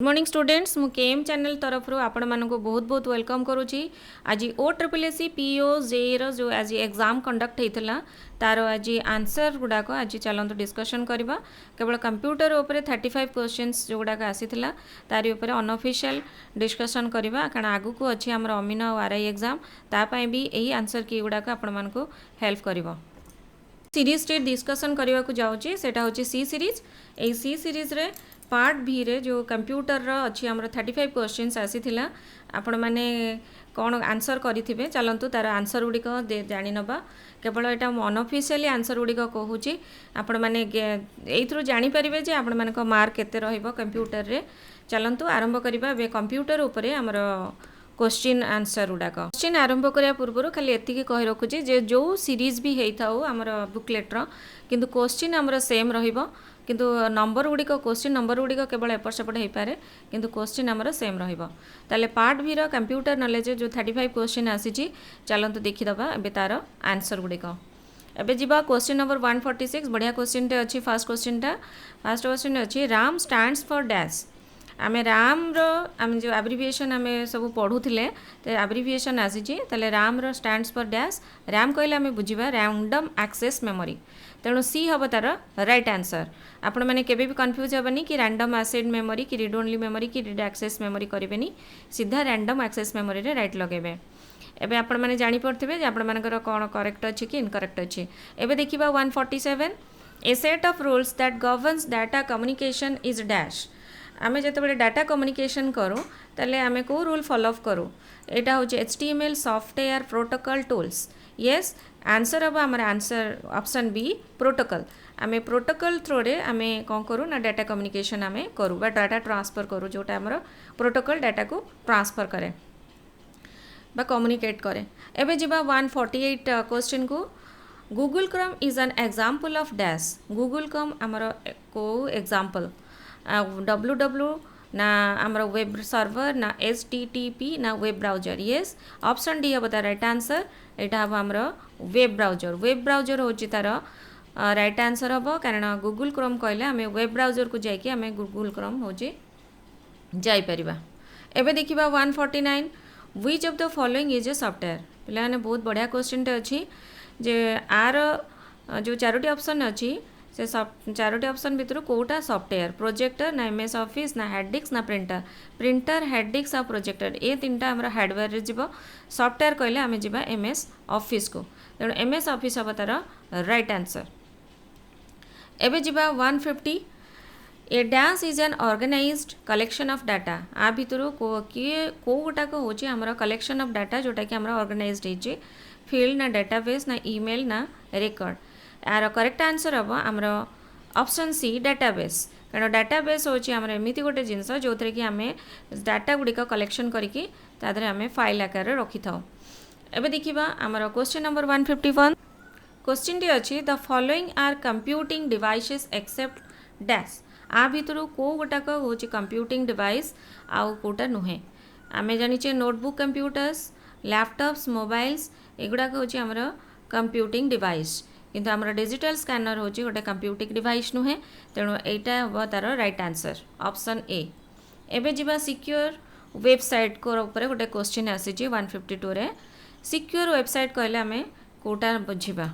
Good morning students मु KM channel तरफ आपण मानक बहुत बहुत वेलकम करुँची। आज OSSC PO JEE जो आज एग्जाम कंडक्ट होता तार आज आंसर गुड़ाक आज चलते डिस्कशन करवा। केवल कंप्यूटर उपर 35 क्वेश्चंस जो गुड़ाक आसीथिला तारी उपर अनऑफिशियल डिस्कशन करवा कारण आगु को अच्छी आमर अमीन और RI एग्जाम तापाई भी यही आंसर की गुड़ाक आपण मानक हेल्प करिवो। सीरीज टे डिस्कशन करने को जाऊँगी सेटा होची सी सीरीज। ए सी सीरीज रे पार्ट भी रे जो कंप्यूटर रो अच्छी आमर 35 क्वेश्चंस आसीथिला आपण माने कौन आंसर करिथिबे चलंतु तार आंसर गुड़िक जानि नबा। केवल एटा अनऑफिशियली आंसर गुड़िक कहूची आपण माने एइथरो जानि परिबे जे आपण मानक मार्क केते रहिबो कंप्यूटर रे। चलंतु आरंभ करिबा बे कंप्यूटर उपरे हमर क्वेश्चन आंसर गुड़ाक। क्वेश्चन आरंभ करने पूर्व खाली एतिकी कहि रखुची जे जो सीरीज भी हेइथाउ हमर बुकलेट रो किंतु क्वेश्चन हमर सेम रहिबो किंतु नंबर गुड़िक क्वेश्चन नंबर गुड़िक केवल एपट सेपट हो पारे किंतु क्वेश्चन हमर सेम रहिबो। ताले पार्ट भी रो कंप्यूटर नॉलेज जो 35 क्वेश्चन आसीची चलंतु देखिदबा एबे तार आंसर गुड़िक। एबे जिबा क्वेश्चन नंबर 146 बढ़िया क्वेश्चन टे अछि। फर्स्ट क्वेश्चन अछि राम स्टैंड्स फॉर डैश। आमे राम रो आम जो एब्रिविएशन आमे सब पढ़ुथिले ते एब्रिविएशन आसीची ताले राम रो स्टैंड्स फॉर डैश। राम कहले आमे बुझिबा रैंडम एक्सेस मेमोरी तेणु सी हम तार राइट आंसर। आपण मैंने केबे भी कन्फ्यूज हेबनी कि रैंडम एक्सेस मेमोरी कि रीड ओनली मेमोरी कि रीड एक्सेस मेमोरी करेंगे सीधा रैंडम एक्सेस मेमोरी रे राइट लगेबे। एबे आपण माने जानि पड़थिबे जे आपण मानकर कोन करेक्ट अछि कि इनकरेक्ट अछि। एबे देखिबा 147 a set of rules that governs data communication is dash. आमे जते डाटा कम्युनिकेशन करूँ ताले आमे को रूल फॉलो अप करूँ एटा होचे HTML software protocol tools. Yes answer हम आमर आंसर ऑप्शन बी प्रोटोकॉल। आमे प्रोटोकॉल थ्रू रे आमे कौन करूँ ना डाटा कम्युनिकेशन आमे करूँ बा डाटा ट्रांसफर करूँ जोटा आमर प्रोटोकॉल डाटा को ट्रांसफर करे बा कम्युनिकेट करे। एबे जिबा 148 क्वेश्चन को Google Chrome is an example of dash. Google Chrome आमर को एग्जांपल www ना आमर वेब सर्वर ना HTTP ना web browser. Yes option D हम तार राइट आंसर एटा हम आमर वेब ब्राउजर। वेब ब्राउजर होची तार राइट आंसर हम कारण गूगल क्रोम कहले आमे वेब ब्राउजर को जाइए आमे गूगल क्रोम होची जाई परिबा। एबे देखिबा 149 which of the following is a software. पिलाने बहुत बढ़िया क्वेश्चन टे अछि जे आर जो चारोटी ऑप्शन अछि से चारोटी ऑप्शन भितर कोटा सॉफ्टवेयर प्रोजेक्टर ना MS ऑफिस ना हार्ड डिस्क ना प्रिंटर। प्रिंटर हार्ड डिस्क आ प्रोजेक्टर ए तीनटा हमरा हार्डवेयर रे जीवो। सॉफ्टवेयर कहले आमे जीवा MS ऑफिस को तेणु MS ऑफिस हम तार राइट आंसर। एबे जीवा 150 a dash is an organised collection of data. आ भितर को गोटाक होची हमरा कलेक्शन ऑफ डाटा जोटा कि हमरा ऑर्गेनाइज्ड होची फील्ड ना डेटाबेस ना ईमेल ना रिकॉर्ड। यार करेक्ट आंसर हम आमर ऑप्शन सी डेटाबेस कारण डेटाबेस होची आमर एमिति गोटे जिनस जो थे कि आमे डाटा गुड़िक कलेक्शन करिकी तादरे आमे फाइल आकार रखी थाउ। एबे देखिबा आमर क्वेश्चन नंबर 151 क्वेश्चन टी अछि the following are computing devices except dash. आ भितर को गोटाक होची कंप्यूटिंग डिवाइस आउ कोटा नुहे। आमे जानिचे नोटबुक कंप्यूटर्स लैपटॉप्स मोबाइल्स एगुड़ाक होची आमर कंप्यूटिंग डिवाइस किंतु आमर डिजिटल स्कैनर होची गोटे कंप्यूटिंग डिवाइस नुहे तेणु एटा हम तार राइट आंसर ऑप्शन ए। एबे जिबा सिक्योर वेबसाइट को ऊपर गोटे क्वेश्चन आसीची 152 रे। सिक्योर वेबसाइट कहले आमे कोटा बुझिबा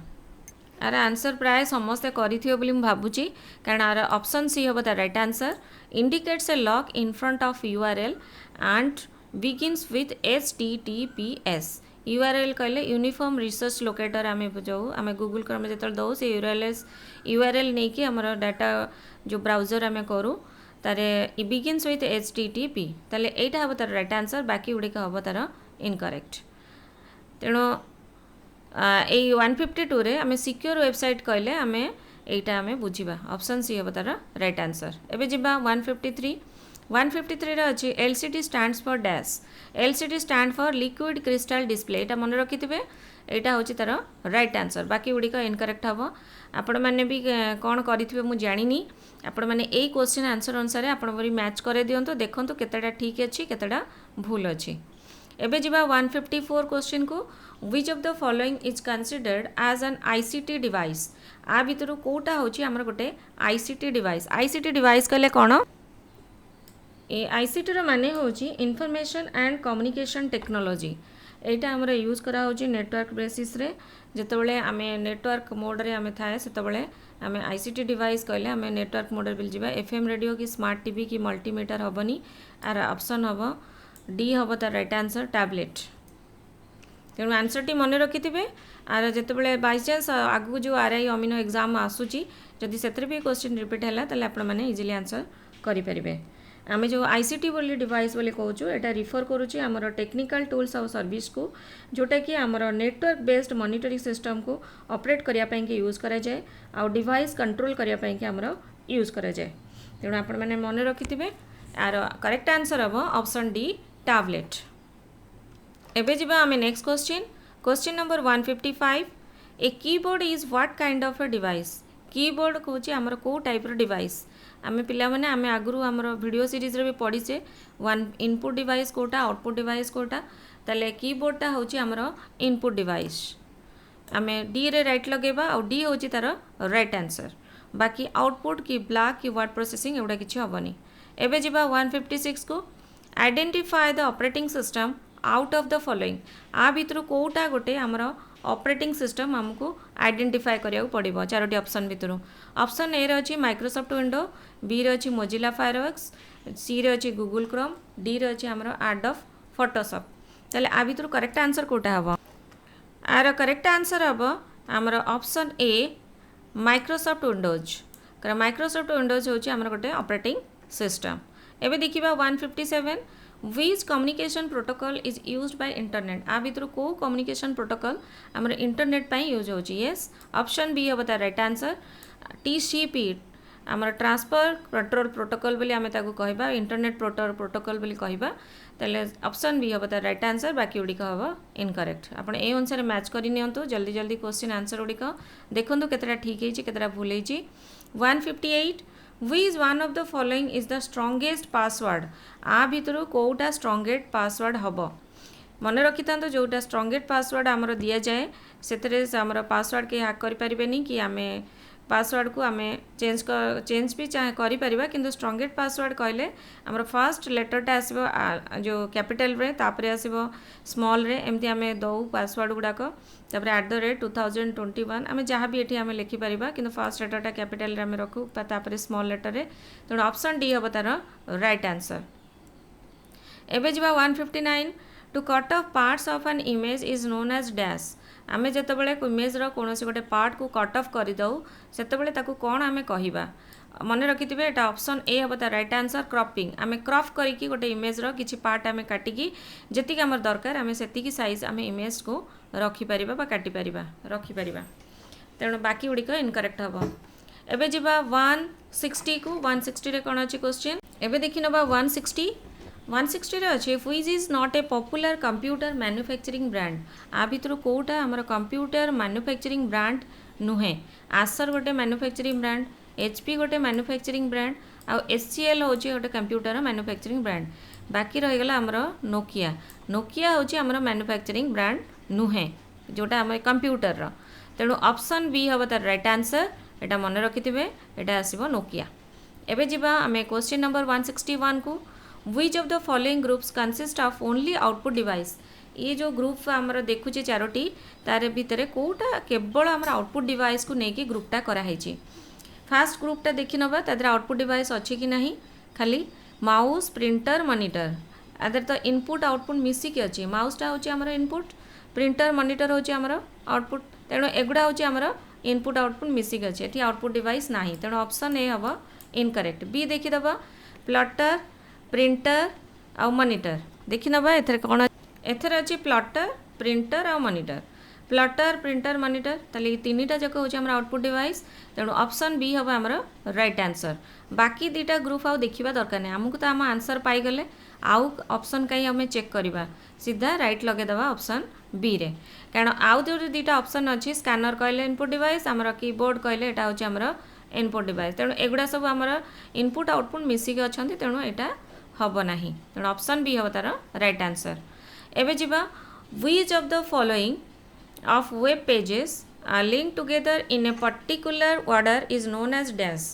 आर आंसर प्राय समस्ते करिथियो बोली भाबुची कारण आर ऑप्शन सी हम तार right answer indicates a lock in front of URL and begins with HTTPS। URL कहले यूनिफॉर्म रिसर्च लोकेटर आमे जाऊ आमे गूगल क्रोम जो दौ से URL नहीं कि हमर डाटा जो ब्राउजर आमे करूँ तारे बिगिन्स विथ HTTP ताले एटा हम तार राइट आंसर बाकी गुड़िक हम तार इनकरेक्ट। तेणु ए 152 रे आमे सिक्योर वेबसाइट कहले आमे एटा आमे बुझिबा ऑप्शन सी हम तार राइट आंसर। एबे जिबा 153 रे अछि LCD stands for dash. LCD stand for liquid crystal display एटा मन रखिथिबे एटा होची तार राइट आंसर बाकी गुड़िक इनकरेक्ट हम। आपण माने भी कौन करिथिबे मु जानिनी आपण माने एई क्वेश्चन आंसर अनुसार आपण बरी मैच करे दियंतो देखंतो केतेटा ठीक अछि केतेटा भूल अछि। एबे जिबा 154 क्वेश्चन को which of the following is considered as an ICT device. आ भितर कोटा होची हमर गोटे ICT डिवाइस। ICT डिवाइस कहले कोन ए आईसीटी रो माने होची इनफॉरमेशन एंड कम्युनिकेशन टेक्नोलॉजी। एटा हमर यूज करा होची नेटवर्क बेसिस रे। जेतबेले आमे नेटवर्क मोड रे आमे थाए सेतबेले आमे आईसीटी डिवाइस कहले आमे नेटवर्क मोड रे बिल जिबा। एफएम रेडियो की स्मार्ट टीवी की मल्टीमीटर हबनी। आर ऑप्शन हबो डी हबो ता राइट आंसर टैबलेट। तेणु आंसर टी मन रखिथिबे। आर जेतबेले बाय चांस आगु जो आरआई अमीनो एग्जाम आसुची जदि सेतरे भी क्वेश्चन रिपीट हैला तले आपण माने इजीली आंसर करि परिबे। आमे जो आईसीटी बोली डिवाइस बोली कहूँ एटा रिफर करुच्ची आमर टेक्निकल टूल्स और सर्विस को जोटा कि आमर नेटवर्क बेस्ड मॉनिटरिंग सिस्टम को ऑपरेट करिया पई के यूज करा जाए आ डिवाइस कंट्रोल करिया पई के आमर यूज करा जाए। तेणु आपण माने मन रखिथिबे। आर करेक्ट आंसर हबो ऑप्शन डी टैबलेट। एबे जिबा आमे next question number 155। A keyboard is what kind of a device. Keyboard कहूँ आमर को टाइप रो डिवाइस। आमे पिला माने आमे आगुरु आमर वीडियो सीरीज रे भी पढ़ीचे वन इनपुट डिवाइस कोटा आउटपुट डिवाइस कोटा। ताले कीबोर्ड टा होची आमर इनपुट डिवाइस। आमे डी रे राइट लगेबा और डी होची तार राइट आंसर। बाकी आउटपुट की ब्लैक की वर्ड प्रोसेसिंग एवडा किछि हबनी। एबे जिबा 156 को identify the operating system out of the following. आ भितर कोटा गोटे आमर ऑपरेटिंग सिस्टम हमको आइडेंटिफाई करिया पड़िबो। चारोटी ऑप्शन भितर ऑप्शन ए रे अछि माइक्रोसॉफ्ट विंडो, बी रे अछि मोजिला फायरवर्क्स, सी रे अछि गूगल क्रोम, डी रे अछि हमर एडोब फोटोशॉप। तले आ भितर करेक्ट आंसर कोटा हबो। आर करेक्ट आंसर हबो हमर ऑप्शन ए माइक्रोसॉफ्ट विंडोज। कारण माइक्रोसॉफ्ट विंडोज होछि हमर गोटे ऑपरेटिंग सिस्टम। एबे देखिबा 157। Which communication protocol is used by internet. आ भितर को कम्युनिकेशन प्रोटोकॉल हमर इंटरनेट पई यूज होछि। यस ऑप्शन बी हबो ता राइट आंसर टीसीपी हमर ट्रांसफर कंट्रोल प्रोटोकॉल बोली आमे ताको कहबा इंटरनेट प्रोटोकॉल बोली कहबा। तले ऑप्शन बी हबो ता राइट आंसर। बाकी उडी का हबो इनकरेक्ट। आपण ए अनुसार मैच करि नियंतु जल्दी जल्दी क्वेश्चन आंसर उडी का देखंतु केतरा ठीक हेछि केतरा भूल हेछि। 158। Which is one of the following is the strongest password। आ भितर कोटा स्ट्रंगेस्ट पासवर्ड हबो। मन रखिथांतो जोटा स्ट्रंगेस्ट पासवर्ड आमर दिया जाए सेतरे आमर पासवर्ड के हैक करि परिबेनी कि आमे पासवर्ड को आमे चेंज भी चाहे करि परिबा। किंतु स्ट्रंगेस्ट पासवर्ड कहले आमर फर्स्ट लेटरटा आसीबो जो कैपिटल रे तापरे आसीबो स्मॉल रे एमती आमे दौ पासवर्ड गुडाक तापरे @2021 आमे जहाँ भी एठी आमे लिखि परिबा किंतु फर्स्ट लेटरटा कैपिटल रे आमे रखु तापरे स्मॉल लेटर रे। तेणु ऑप्शन डी हबो तार राइट आंसर। एबे जिबा 159। To cut off parts of an image is known as dash. आमे जेतेबेले इमेज रो कोनोसी गोटे पार्ट को कट ऑफ करि दउ सेतेबेले ताकू कोन आमे कहिबा। मन रखिथिबे एटा ऑप्शन ए हबो ता राइट आंसर क्रॉपिंग। आमे क्रॉप करिकि गोटे इमेज रो किछि पार्ट आमे काटिकी जेतिक हमर दरकार आमे सेतिकी साइज आमे इमेज को रखि परिबा बा काटि परिबा रखि परिबा। तेणु बाकी उडी को इनकरेक्ट हबो। एबे जिबा 160 को 160 रे कोन अछि क्वेश्चन। एबे देखिनबा 160 रे अछि which is not a popular computer manufacturing brand. आ भितर कोटा हमर कंप्यूटर मैन्युफैक्चरिंग ब्रांड नुहे। आसर गोटे मैन्युफैक्चरिंग ब्रांड, एचपी गोटे मैन्युफैक्चरिंग ब्रांड आ एचसीएल होची गोटे कंप्यूटर मैन्युफैक्चरिंग ब्रांड। बाकी रही गला हमर नोकिया होची हमर मैन्युफैक्चरिंग ब्रांड नुहे जोटा हमर कंप्यूटर रो। तेणु ऑप्शन बी हबो तार राइट आंसर। एटा मन रखिथिबे एटा आसीबो नोकिया। एबे जिबा आमे क्वेश्चन नंबर 161 को which of the following groups consist of only output device. ये जो ग्रुप आमर देखुचे चारोटी तार भितर कोटा केवल आमर आउटपुट डिवाइस को लेकिन ग्रुपटा कराई। फास्ट ग्रुपटा देखि नबा तादर आउटपुट डिवाइस अच्छी कि नहीं खाली माउस प्रिंटर मॉनिटर आदर तो इनपुट आउटपुट मिसिकी अच्छी। माउसटा होची आमर इनपुट, प्रिंटर मॉनिटर होची आमर आउटपुट। तेणु एगुड़ा होची आमर इनपुट आउटपुट मिसिकी अच्छी। एटी आउटपुट डिवाइस नहीं। तेणु ऑप्शन ए हबो इनकरेक्ट। बी देखि दबा प्लॉटर प्रिंटर आ मॉनिटर देखि नबा एथरे कोन एथरे अछि प्लॉटर प्रिंटर आ मॉनिटर। प्लॉटर प्रिंटर मॉनिटर ताले तीनटा जक होची हमर आउटपुट डिवाइस। तेणु ऑप्शन बी हबो हमर राइट आंसर। बाकी दुटा ग्रुप आउ देखिबा दरकार नै। हमकु तो हम आंसर पाई गले आउ ऑप्शन काई हमें चेक करिबा सीधा राइट लगे दबा ऑप्शन बी रे। कारण आउ जो दुटा ऑप्शन अछि स्कैनर कहले इनपुट डिवाइस हमर कीबोर्ड कहले एटा होची हमर इनपुट डिवाइस। तेणु एगुडा सब हमर इनपुट आउटपुट मिसिक अछंती। तेणु एटा हबो नाही। तेणु ऑप्शन बी हबो तार राइट आंसर। एबे जिबा which of the following of web pages are linked together in a particular order is known as dash।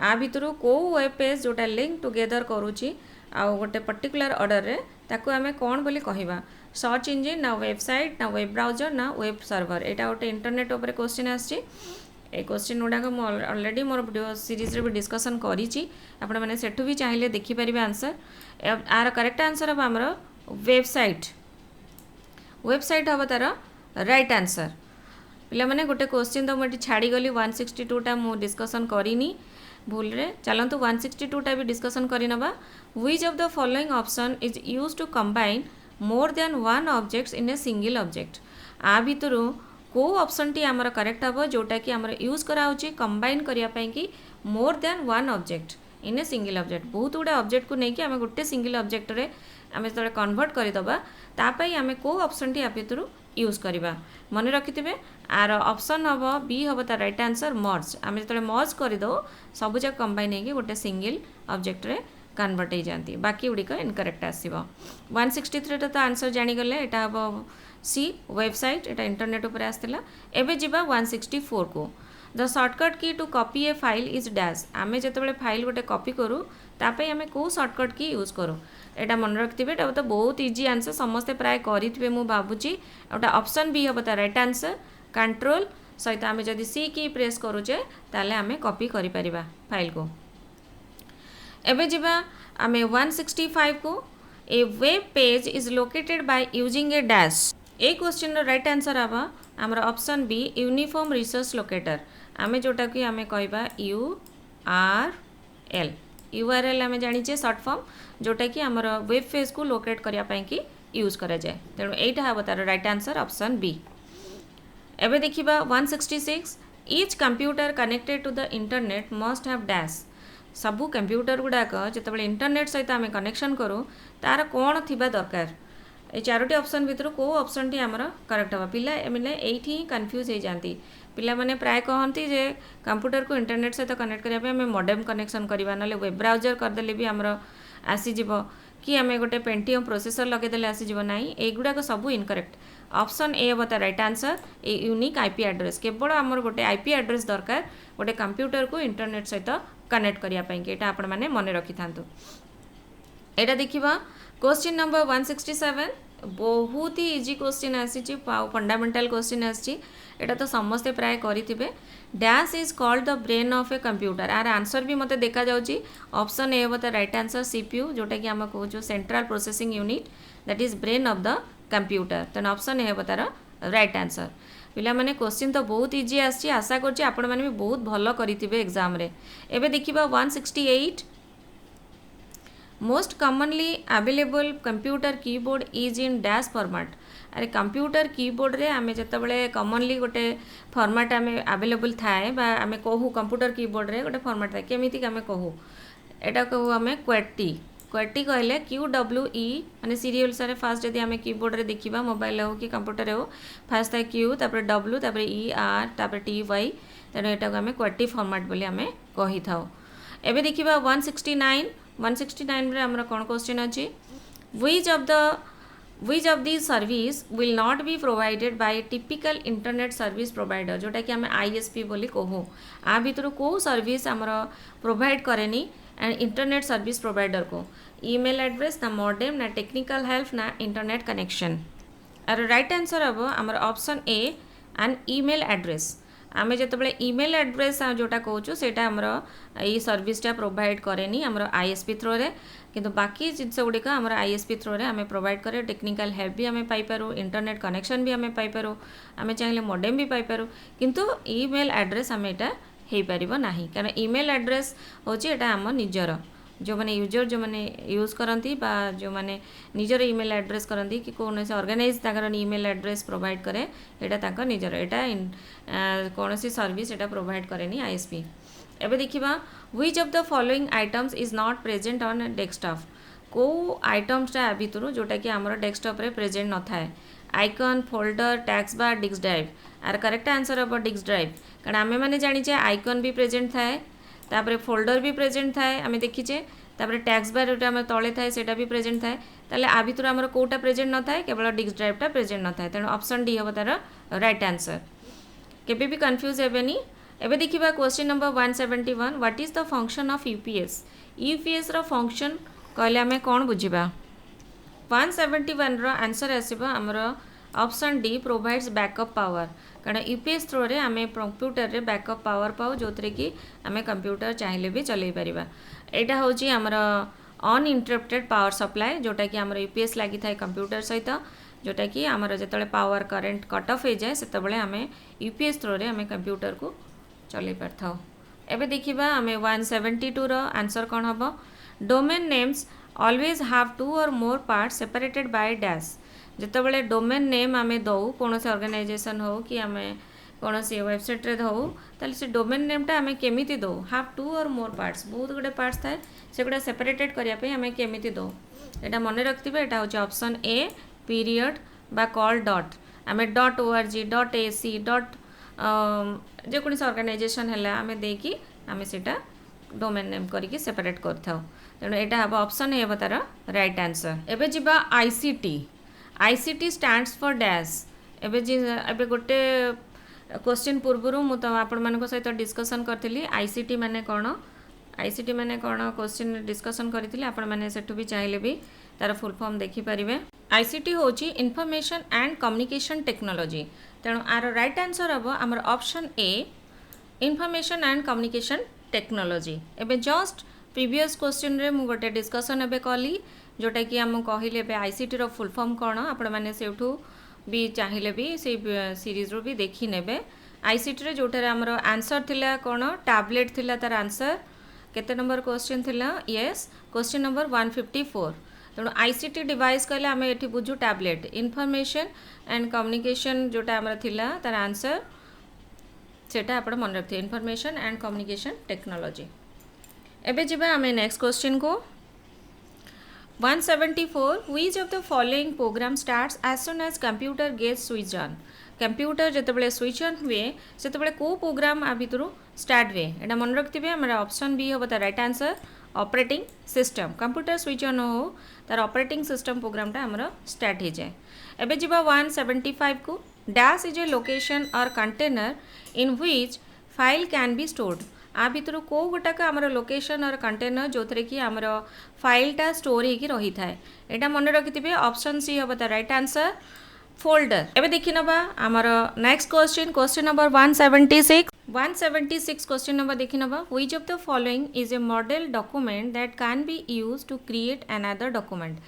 आ भितर को वेब पेज जोटा लिंक टुगेदर करूची आउ गोटे पर्टिकुलर ऑर्डर रे ताकू आमे कौन बोली कहवा सर्च इंजिन ना वेबसाइट ना वेब ब्राउजर ना वेब सर्वर एटा गोटे इंटरनेट उपर क्वेश्चन आछि ए क्वेश्चन गुड़ाक ऑलरेडी मोर वीडियो सीरीज रे भी डिस्कशन करी आपण मैंने सेठू भी चाहिए देखिपारे आंसर आर करेक्ट आंसर हम आमर वेबसाइट हम तार राइट आंसर पिला माने गोटे क्वेश्चन तो मुझे छाड़ीगली 162टा मु डिस्कसन करिनी भूल रे चलतु 162टा भी डिस्कसन करनवा which of the following option is used to combine more than one objects in a single object आ भितर को ऑप्शन टी आमर करेक्ट हम जोटा कि आमर यूज कराउची कंबाइन करिया पई कि मोर than one object in a single object बहुत गुडा ऑब्जेक्ट को लेकिन आम गोटे सिंगल ऑब्जेक्ट रे आम जो कन्वर्ट करदे तापाई आम को ऑप्शन टी आ भितर यूज करवा मन रखिथे आर ऑप्शन हम बी हम तार राइट आंसर मर्ज आम जो मर्ज करदे सबूक कंबाइन होगी गोटे सिंगल ऑब्जेक्ट रे कन्वर्ट हो जाती बाकी गुड़िक इनकरेक्ट आसो 163 तो आंसर जानीगले यहाँ हम सी वेबसाइट एटा इंटरनेट उपर आसला एबे जिबा 164 को the shortcut key to copy a file is dash आमे जेतेबेले फाइल गोटे कॉपी करूँ तापाई आमे को शॉर्टकट की यूज करूँ एटा मन रखिथे एटा तो बहुत इजी आंसर समस्ते प्राय करिथिबे मु बाबुची एटा ऑप्शन बी हम ता राइट आंसर कंट्रोल सहित आमे जदि सी की प्रेस करूचे ताले आमे कॉपी करि परिबा फाइल को एबे जिबा आमे 165 को a web page is located by using a dash ए क्वेश्चन राइट आंसर आबा हमर option B uniform resource locator आमे जोटा कि आमे कहबा URL URL आमे जानिचे शॉर्ट फॉर्म जोटा कि हमर वेब पेज को लोकेट करिया पई कि यूज करा जाय तेणु एटा हबो तार राइट आंसर ऑप्शन बी एबे देखिबा 166 each computer connected to the internet must have dash सबू कंप्यूटर गुड़ाक जितेबाला इंटरनेट सहित आम कनेक्शन करूँ तार कौन थिबा दरकार ये चारोटी ऑप्शन भितर को ऑप्शन टी आमर करेक्ट हम पिला मैंने ये कन्फ्यूज हो जाती पिला माने प्राय कहती जे कंप्यूटर को इंटरनेट सहित कनेक्ट करने आम मॉडेम कनेक्शन करवा ना वेब ब्राउजर करदे भी आमर आसीज कि आम गोटे पेंटियम प्रोसेसर लगेदे आसीज ना युड़ाक सब इनकरेक्ट ऑप्शन ए हम तार right answer a unique IP address केवल आमर गोटे आईपी एड्रेस दरकार गोटे कंप्यूटर को इंटरनेट सहित कनेक्ट करने कि यहाँ आपण मैंने मन रखि था यहाँ देखा क्वेश्चन नंबर 167 बहुत ही इजी क्वेश्चन आसी फंडामेंटल क्वेश्चन आसी तो समस्ते प्राय करेंगे dash is called the brain of a computer आर आंसर भी मत देखा जाऊँगी ऑप्शन ए हम राइट आंसर CPU जोटा कि आम कहूँ central processing unit that is brain of the computer तेना ऑप्शन ए हम तार राइट आंसर पिला माने क्वेश्चन तो बहुत इजी आसी आशा करछि आपण माने भी बहुत भलो करिथिबे एग्जाम रे एबे देखिबा 168 most commonly available computer keyboard is in dash format अरे कंप्यूटर कीबोर्ड रे आमे जतबेले कॉमनली गोटे फॉर्मेट आमे अवेलेबल थाए बा आमे कहू कंप्यूटर कीबोर्ड रे गोटे फॉर्मेट थाए केमिति आमे कहू एटा कहू आमे क्वेटी कहले QWE माने सीरियल सारे फास्ट जदि आमे कीबोर्ड रे देखिबा मोबाइल हो कि कंप्यूटर हो फास्ट थाए Q तापर W तापर ER तापर TY तेणु एटा को आमे क्वेटी फॉर्मेट बोली आमे कहि थाओ एबे देखिबा 169 रे हमर कोन क्वेश्चन अछि which of these service will not be provided by a typical internet service provider जोटा कि आमे ISP बोली कहू आ भितर को सर्विस हमर प्रोवाइड करेनी एंड इंटरनेट सर्विस प्रोवाइडर को ईमेल एड्रेस ना मॉडेम ना टेक्निकल हेल्प ना इंटरनेट कनेक्शन आर राइट आंसर हम आमर option A and email address आमे जतबेले ईमेल एड्रेस जोटा कहूँ सेटा हमर ई सर्विसटा प्रोवाइड करेनी हमर ISP थ्रो रे किंतु बाकी जिनस गुड़िक हमर ISP थ्रो रे आमे प्रोवाइड करे टेक्निकल हेल्प भी आमे पाई पारू इंटरनेट कनेक्शन भी आमे पाई पारू आमे चाहिए मॉडेम भी पाई पारू किंतु ईमेल एड्रेस आमे एटा हो पार ना कारण ईमेल एड्रेस हूँ यहाँ आम निजर जो मैंने यूजर जो मैंने यूज करती जो मैंने निजर ईमेल एड्रेस करती कि कौन से ऑर्गेनाइज ताकर ईमेल एड्रेस प्रोवाइड करे यहाँ निजर यहाँ कौन सी सर्विस यहाँ प्रोवाइड करेनी ISP एबे देखिबा which of the following items is not present on desktop को आइटम्सटा भितर जोटा कि आमर डेस्कटॉप रे प्रेजेंट न थाए icon folder taskbar disk drive आर करेक्ट आंसर हम डिस्क ड्राइव कारण आमे माने जानिचे आइकन भी प्रेजेंट थाए तापरे फोल्डर भी प्रेजेंट थाए आमे देखिचे तापरे टैक्स बार जोटा आमे तळे थाए सेटा भी प्रेजेंट थाए ताले आ भितर हमर कोटा प्रेजेंट न थाए केवल डिस्क ड्राइवटा प्रेजेंट न थाए तेणु ऑप्शन डी हम तार राइट आंसर केबे भी कन्फ्यूज हेबेनी एबे देखिबा question number 171 what is the function of UPS रो फंक्शन कहले आम कौन बुझा 171 रो आंसर आसो आमर option D provides backup power कारण यूपीएस थ्रो रे आम कंप्यूटर रे बैकअप पावर पाऊ जो कि आम कंप्यूटर चाहिए भी चलई पारिबा एटा होची आमर अनइंटरप्टेड पावर सप्लाई जोटा कि आमर यूपीएस लगी थाए कंप्यूटर सहित जोटा कि आमर जो पावर करेंट कट ऑफ हो जाए से आम यूपीएस थ्रो रे आम कंप्यूटर को चलई पार था। एबे देखिबा आम 172 रो आंसर कौन हम domain names always have two or more part separated by dash जितेबाला डोमेन नेम आम दौ कौन से ऑर्गेनाइजेशन हो कि आम कौन से वेबसाइट रे दौ ताले से डोमेन नेमटा आम केमी दौ have two or more parts बहुत गुड़े पार्ट्स थाए से गुड़ा सेपरेटेड करने आम केमी दौ यहाँ मन रखिए यहाँ हूँ ऑप्शन ए पीरियड बा कॉल डॉट आम .org .ac जेकोसी ऑर्गेनाइजेशन है आम देकी आम सेटा डोमेन नेम करके सेपरेट कर तेणु यहाँ हम ऑप्शन ए हे तार राइट आंसर। एबे जिबा आईसीटी स्टैंड्स फॉर डैश एबे गोटे क्वेश्चन पूर्व मु तो आपण मान सहित डिस्कसन करी आईसीटी माने कौन क्वेश्चन डिस्कसन करी आपण मैंने सेठू भी चाहिए भी तार फुल फॉर्म देखिपारे। आईसीटी होची इनफॉरमेशन एंड कम्युनिकेशन टेक्नोलॉजी तेणु आर राइट आंसर हम आमर option A information and communication technology. एबे जस्ट प्रीवियस क्वेश्चन रे मु गोटे डिस्कसन एबे कली जोटा कि आम कहले एबे आईसीटी रो फुल फॉर्म कौन आपण मैंने सेठू भी चाहिए भी से सीरीज रू भी देखी नेबे। आईसीटी रे जोटार आमर आंसर थिला कौन टैबलेट थिला तार आंसर केते नंबर क्वेश्चन थिला यस क्वेश्चन नंबर 154 तेणु आईसीटी डिवाइस कहले आम ये बुझू टैबलेट इनफॉरमेशन एंड कम्युनिकेशन जोटा आमर थिला तार आंसर सेटा आपण मन रखिए इनफॉरमेशन एंड कम्युनिकेशन टेक्नोलॉजी। एबे जिबा आम नेक्स्ट क्वेश्चन को 174 which of the following program starts as soon as computer gets switch on computer जितेबाला स्विच ऑन हुए से को प्रोग्राम आ भितर स्टार्ट हुए यहाँ मन रखिए आम ऑप्शन बी हम तार right answer operating system computer switch on हो तार ऑपरेटिंग सिस्टम प्रोग्रामटा आमर स्टार्ट हो जाए। एबे जिबा 175 को dash is a location or container in which file can be stored आ भितर को गोटाक आमर लोकेशन और कंटेनर जो थे कि आमर फाइलटा स्टोर होगी रही थाए यहाँ मन रखिए ऑप्शन सी हम तार राइट आंसर फोल्डर। एबे देखि नबा आमर next question number 176 question number देखि नबा which of the following is a model document that can be used to create another document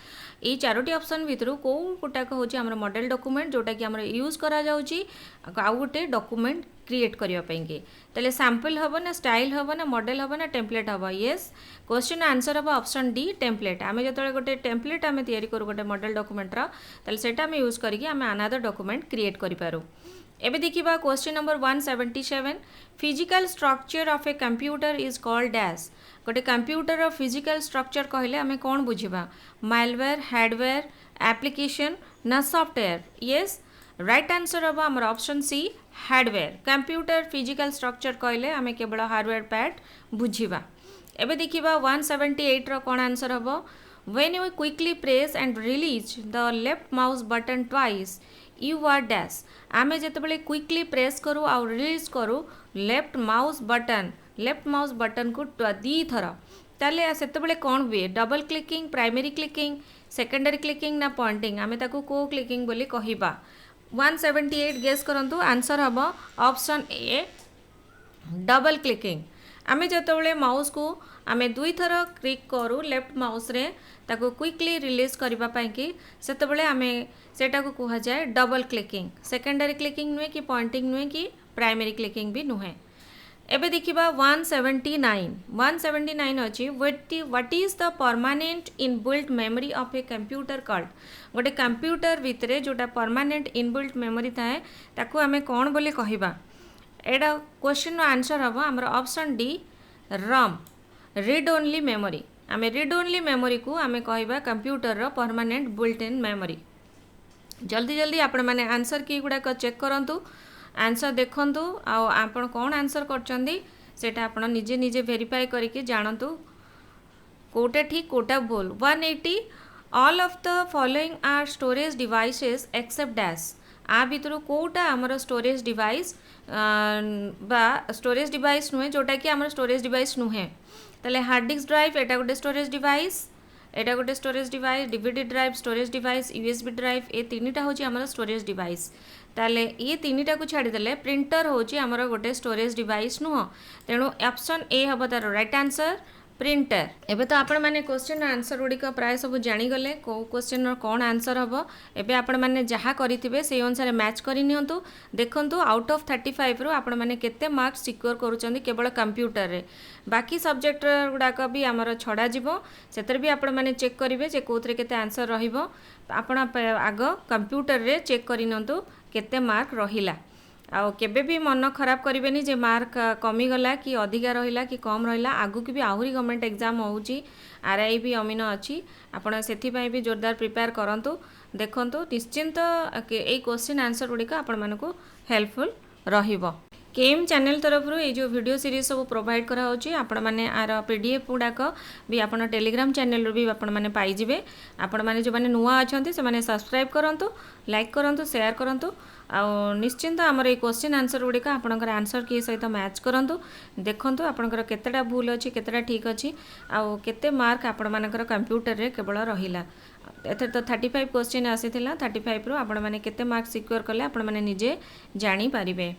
ये चारोटी ऑप्शन भितर को गोटाक होची आमर मॉडल डॉक्यूमेंट जोटा कि आमर यूज करा जाउची आउ गोटे डॉक्यूमेंट क्रिएट करबा पई ताले सैंपल हबो ना स्टाइल हबो ना मॉडल हबो ना टेम्पलेट हबो यस क्वेश्चन आंसर हबो ऑप्शन डी टेम्पलेट आमे जतले गोटे टेम्पलेट आमे तैयारी करू गोटे मॉडल डॉक्यूमेंट रा ताले सेटा आमे यूज करके आमे अनदर डॉक्यूमेंट क्रिएट करि पारू। एबे देखिबा question number 177 physical structure of a computer is called dash गोटे कंप्यूटर रो फिजिकल स्ट्रक्चर कहले आमे कोन बुझिबा मालवेयर हार्डवेयर एप्लिकेशन ना सॉफ्टवेयर यस राइट आंसर हम आमर option C hardware computer physical structure कहले आमे केवल हार्डवेयर पार्ट बुझिबा। एबे देखिबा 178 रो कोन आंसर हम when you quickly press and release the left mouse button twice you are dash आमे जेतेबेले क्विकली प्रेस करू आ रिलीज करू लेफ्ट माउस बटन को दी थर ताले सेतेबेले कौन हुए double clicking primary clicking secondary clicking ना पॉइंटिंग आमे ताको को क्लिकिंग बोली कहिबा। 178 गेस करंतु आंसर हम ऑप्शन ए डबल क्लिकिंग आमे जेतेबेले माउस को आमे दुई थर क्लिक करू लेफ्ट माउस रे ताको क्विकली रिलीज करबा पई कि सेतेबेले आमे सेटा को कहा जाए डबल क्लिकिंग सेकेंडरी क्लिकिंग नुहे कि पॉइंटिंग नुहे कि प्राइमरी क्लिकिंग भी नुहे। एबे देखिबा 179 अच्छी what is the permanent inbuilt memory of a computer called गोटे कंप्यूटर भितरे जोटा परमानेंट इनबिल्ट मेमोरी थाए ताकू आमे कौन बोली कहिबा एडा क्वेश्चन आंसर हम आमर option D ROM read only memory आमे रीड ओनली मेमोरी को आमे कहिबा कंप्यूटर रो परमानेंट बिल्ट इन मेमोरी। जल्दी जल्दी आपण माने आंसर की गुड़ाक चेक करंतु आंसर देखंतु आपण कौन आंसर करचंदी सेटा आपण निजे निजे वेरीफाई करके जानतु कोटा ठीक कोटा भूल। 180 all of the following are storage devices except dash आ भितर कोटा आमर स्टोरेज डिवाइस बा स्टोरेज डिवाइस नुहे जोटा कि आमर स्टोरेज डिवाइस नुहे ताले हार्ड डिस्क ड्राइव एटा गोटे स्टोरेज डिवाइस एटा गोटे storage device, DVD drive storage device, USB drive, ये तीनटा हूँ आम स्टोरेज डिवाइस। ताले ये तीनटा को छाड़ीदे प्रिंटर हूँ आमर गोटे स्टोरेज डिवाइस नुह। तेणु ऑप्शन ए हम तार राइट आंसर प्रिंटर। एबे तो आपण माने क्वेश्चन आंसर गुड़िक प्राय सब जानीगले कौ क्वेश्चन कौन आंसर हम। एबे आपण माने जहाँ करिथिबे से अनुसार मैच करि नियंतु। देखंतु आउट ऑफ 35 रु आपण माने केते मार्क्स सिक्योर करूचंदी केवल कंप्यूटर रे। बाकी सब्जेक्ट गुड़ाक भी आमर छड़ा जीवो, सेतर भी आपण माने चेक करिवे जे कोथरे केते आंसर रहिबो। आपण आग कंप्यूटर रे चेक करि नियंतु केते मार्क रहिला। आउ केबे भी मन खराब करेनि जे मार्क कमीगला कि अधिका रहिला कि कम रहिला। आगु की भी आहरी गवर्नमेंट एग्जाम होउची, आरआई भी अमीन अच्छी, आपण सेथि पई भी जोरदार प्रिपेयर करंतु। देखंतु निश्चिंत ए क्वेश्चन आंसर गुड़िक आपण मानकु हेल्पफुल रहिबो। केएम चैनल तरफ ये जो वीडियो सीरीज सब प्रोवाइड करा होची, आपण माने आर पीडीएफ गुड़ाक भी आपण टेलीग्राम चैनल भी आपण माने पाइजिबे। आपण माने जो माने नुआ अछंती से माने सब्सक्राइब करंतु, लाइक करंतु, शेयर करंतु। आ निश्चिंत आमर ये क्वेश्चन आंसर गुड़िक आपणकर आंसर की सहित मैच करंतु। देखंतु आपणकर केतेटा भूल अछि केतेटा ठीक अछि, आउ केते मार्क आपण मानकर कंप्यूटर रे केवल रहिला। एथे तो 35 क्वेश्चन आसीथिला, 35 रु आपण माने केते मार्क सिक्योर कले आपण माने निजे जानी पारिबे।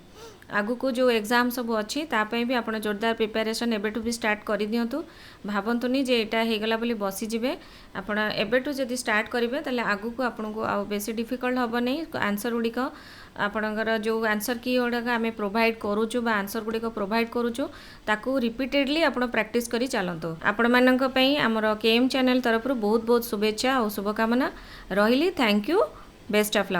आगु को जो एग्जाम सब अच्छी तापाई भी आपण जोरदार प्रिपेरेसन एबेठू भी स्टार्ट कर दिंतु। भावंतुनी जे एटा हेगला बोली बसीजे। आपण एबेठू जदि स्टार्ट करेंगे ताले आगु को आपन को आ बेसी डिफिकल्ट हम नहीं। आंसर गुड़िक आपणकर जो आंसर की गुड़ाक आम प्रोवाइड करूचु बा आंसर गुड़िक प्रोवाइड करूचु ताकू रिपीटेडली आपण प्रैक्टिस करी चलंतु। आपण मानक पई हमर केएम चैनल तरफ बहुत बहुत शुभेच्छा और शुभकामना रहिली। Thank you, best of luck.